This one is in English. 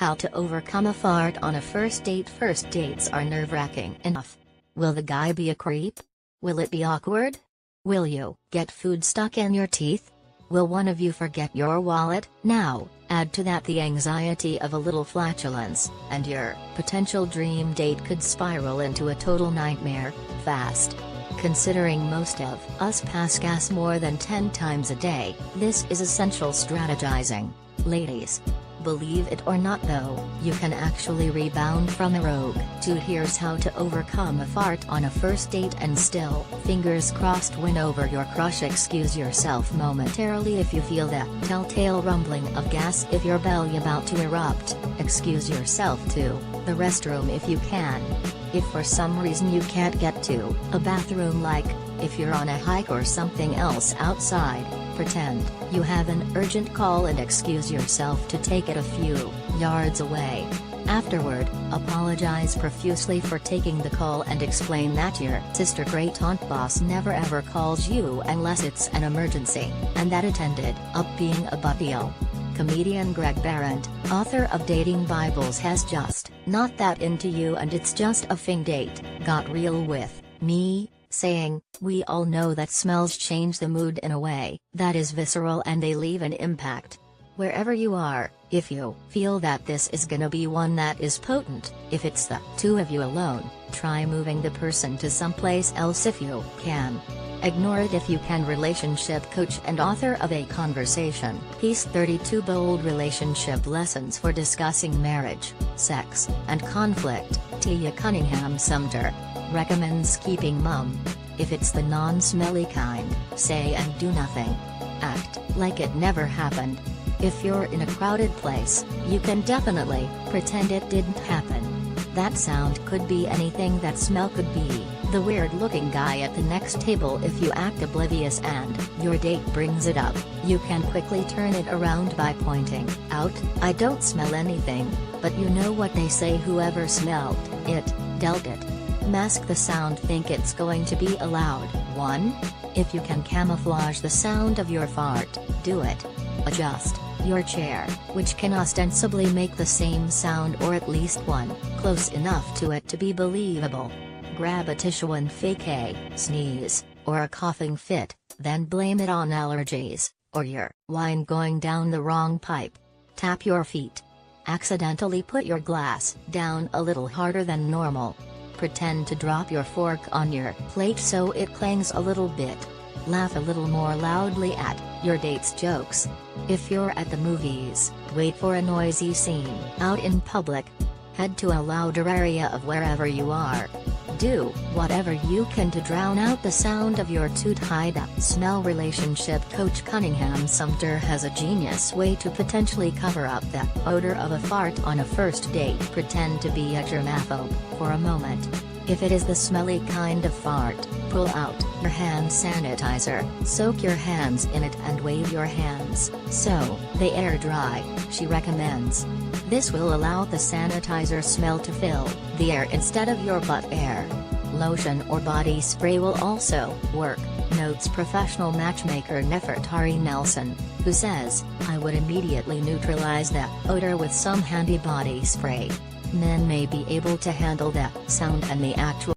How to overcome a fart on a first date. First dates are nerve-wracking enough. Will the guy be a creep? Will it be awkward? Will you get food stuck in your teeth? Will one of you forget your wallet? Now, add to that the anxiety of a little flatulence, and your potential dream date could spiral into a total nightmare, fast. Considering most of us pass gas more than 10 times a day, this is essential strategizing. Ladies, believe it or not though, you can actually rebound from a rogue. Here's how to overcome a fart on a first date and still, fingers crossed, win over your crush. Excuse yourself momentarily if you feel that telltale rumbling of gas. If your belly about to erupt, excuse yourself to the restroom if you can. If for some reason you can't get to a bathroom, like if you're on a hike or something else outside, pretend you have an urgent call and excuse yourself to take it a few yards away. Afterward, apologize profusely for taking the call and explain that your sister great aunt boss never ever calls you unless it's an emergency, and that it ended up being a butt deal. Comedian Greg Behrendt, author of Dating Bibles, has just not that into you and it's just a fing date, got real with me, saying, "We all know that smells change the mood in a way that is visceral and they leave an impact. Wherever you are, if you feel that this is gonna be one that is potent, if it's the two of you alone, try moving the person to someplace else if you can. Ignore it if you can." Relationship coach and author of A Conversation Piece 32 Bold Relationship Lessons for Discussing Marriage, Sex, and Conflict, Tia Cunningham-Sumter, recommends keeping mum. If it's the non-smelly kind, say and do nothing. Act like it never happened. If you're in a crowded place, you can definitely pretend it didn't happen. That sound could be anything, that smell could be the weird-looking guy at the next table. If you act oblivious and your date brings it up, you can quickly turn it around by pointing out, "I don't smell anything, but you know what they say, whoever smelled it, dealt it." Mask the sound. Think it's going to be a loud one? If you can camouflage the sound of your fart, do it. Adjust your chair, which can ostensibly make the same sound or at least one, close enough to it to be believable. Grab a tissue and fake a sneeze, or a coughing fit, then blame it on allergies, or your wine going down the wrong pipe. Tap your feet. Accidentally put your glass down a little harder than normal. Pretend to drop your fork on your plate so it clangs a little bit. Laugh a little more loudly at your date's jokes. If you're at the movies, wait for a noisy scene. Out in public, head to a louder area of wherever you are. Do whatever you can to drown out the sound of your toot. Hide that smell. Relationship coach Cunningham-Sumter has a genius way to potentially cover up the odor of a fart on a first date. Pretend to be a germaphobe for a moment. If it is the smelly kind of fart, pull out your hand sanitizer, soak your hands in it and wave your hands so they air dry, she recommends. This will allow the sanitizer smell to fill the air instead of your butt air. Lotion or body spray will also work, notes professional matchmaker Nefertari Nelson, who says, "I would immediately neutralize the odor with some handy body spray." Men may be able to handle the sound and the actual